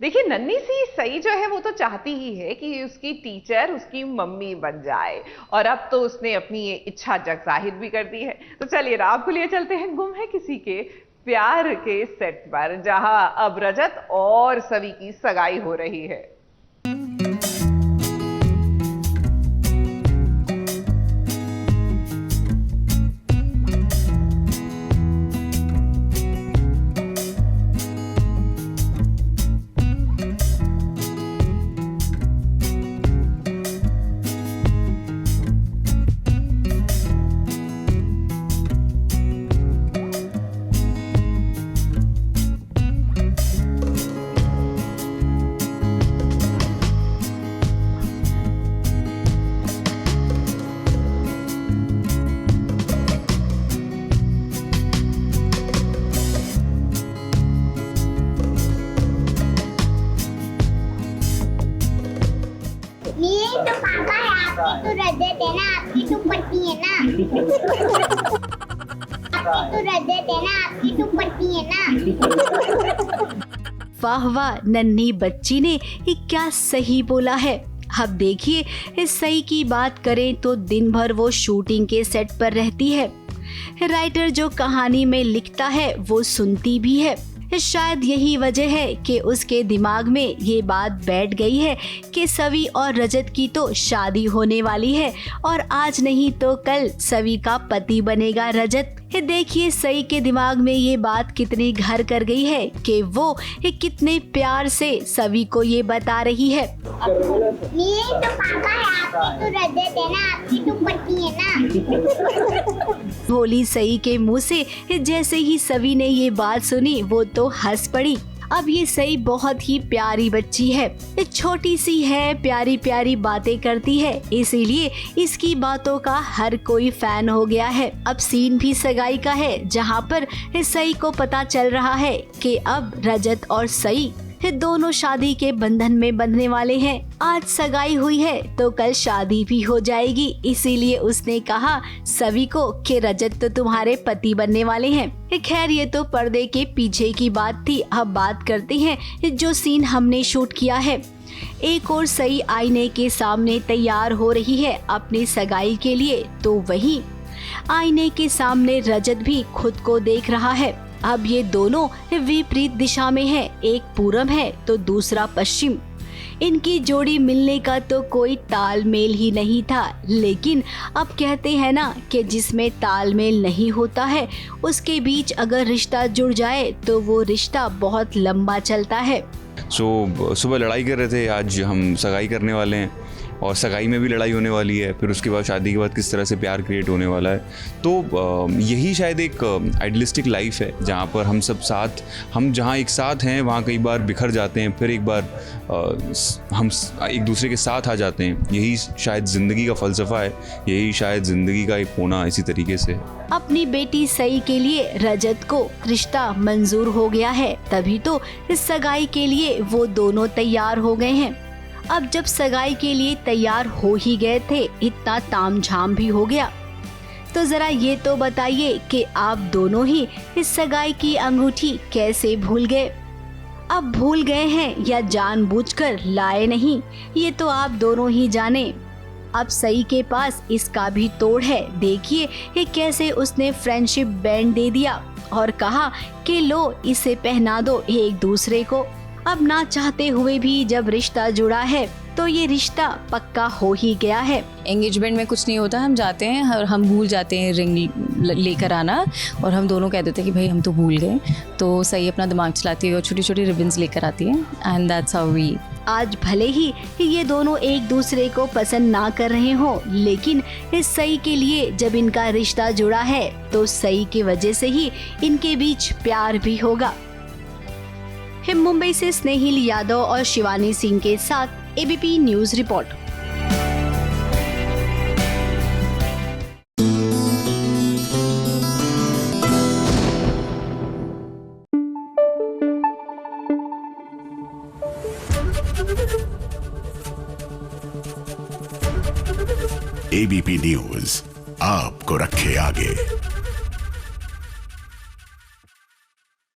देखिए नन्ही सी सई जो है वो तो चाहती ही है कि उसकी टीचर उसकी मम्मी बन जाए, और अब तो उसने अपनी ये इच्छा जग जाहिर भी कर दी है। तो चलिए ना आपको लिए चलते हैं गुम है किसी के प्यार के सेट पर, जहां अब रजत और सवी की सगाई हो रही है। मेरी तो पापा है, आपकी तो रजत है ना, आपकी तो पट्टी है ना। आपकी तो रजत है ना, आपकी तो पट्टी है ना। वाह वाह, नन्ही बच्ची ने ये क्या सही बोला है। अब देखिए, इस सही की बात करें तो दिन भर वो शूटिंग के सेट पर रहती है। राइटर जो कहानी में लिखता है वो सुनती भी है। शायद यही वजह है कि उसके दिमाग में ये बात बैठ गई है कि सवी और रजत की तो शादी होने वाली है और आज नहीं तो कल सवी का पति बनेगा रजत। देखिए सई के दिमाग में ये बात कितनी घर कर गई है कि वो कितने प्यार से सवी को ये बता रही है। मेरी तो पापा है, आपकी तो रजत है ना, आपकी तो पट्टी है ना। भोली सई के मुंह से जैसे ही सवी ने ये बात सुनी वो तो हंस पड़ी। अब ये सई बहुत ही प्यारी बच्ची है, छोटी सी है, प्यारी प्यारी बातें करती है, इसीलिए इसकी बातों का हर कोई फैन हो गया है। अब सीन भी सगाई का है जहाँ पर सई को पता चल रहा है कि अब रजत और सई दोनों शादी के बंधन में बंधने वाले हैं। आज सगाई हुई है तो कल शादी भी हो जाएगी, इसीलिए उसने कहा सवी को कि रजत तो तुम्हारे पति बनने वाले हैं। खैर ये तो पर्दे के पीछे की बात थी। अब बात करते हैं जो सीन हमने शूट किया है। एक और सई आईने के सामने तैयार हो रही है अपनी सगाई के लिए, तो वहीं आईने के सामने रजत भी खुद को देख रहा है। अब ये दोनों विपरीत दिशा में हैं, एक पूरब है तो दूसरा पश्चिम। इनकी जोड़ी मिलने का तो कोई तालमेल ही नहीं था, लेकिन अब कहते हैं ना कि जिसमें तालमेल नहीं होता है उसके बीच अगर रिश्ता जुड़ जाए तो वो रिश्ता बहुत लंबा चलता है। सुबह लड़ाई कर रहे थे, आज हम सगाई करने वाले हैं और सगाई में भी लड़ाई होने वाली है, फिर उसके बाद शादी के बाद किस तरह से प्यार क्रिएट होने वाला है। तो यही शायद एक आइडियलिस्टिक लाइफ है जहाँ पर हम सब साथ, हम जहाँ एक साथ हैं वहाँ कई बार बिखर जाते हैं, फिर एक बार हम एक दूसरे के साथ आ जाते हैं। यही शायद ज़िंदगी का फ़लसफ़ा है, यही शायद ज़िंदगी का एक होना इसी तरीके से है। अपनी बेटी सई के लिए रजत को रिश्ता मंजूर हो गया है, तभी तो इस सगाई के लिए वो दोनों तैयार हो गए हैं। अब जब सगाई के लिए तैयार हो ही गए थे, इतना तामझाम भी हो गया, तो जरा ये तो बताइए कि आप दोनों ही इस सगाई की अंगूठी कैसे भूल गए। अब भूल गए हैं या जानबूझकर लाए नहीं, ये तो आप दोनों ही जाने। अब सई के पास इसका भी तोड़ है। देखिए ये कैसे उसने फ्रेंडशिप बैंड दे दिया और कहा कि लो इसे पहना दो एक दूसरे को। अब ना चाहते हुए भी जब रिश्ता जुड़ा है तो ये रिश्ता पक्का हो ही गया है। एंगेजमेंट में कुछ नहीं होता, हम जाते हैं और हम भूल जाते हैं रिंग लेकर आना, और हम दोनों कह देते हैं कि भाई हम तो भूल गए। तो सही अपना दिमाग चलाती है और छोटी छोटी रिबन्स लेकर आती है, एंड दैट्स हाउ वी। आज भले ही ये दोनों एक दूसरे को पसंद ना कर रहे हो, लेकिन इस सई के लिए जब इनका रिश्ता जुड़ा है तो सई की वजह से ही इनके बीच प्यार भी होगा। मुंबई से स्नेहिल यादव और शिवानी सिंह के साथ ABP news report. ABP news आपको रखे आगे।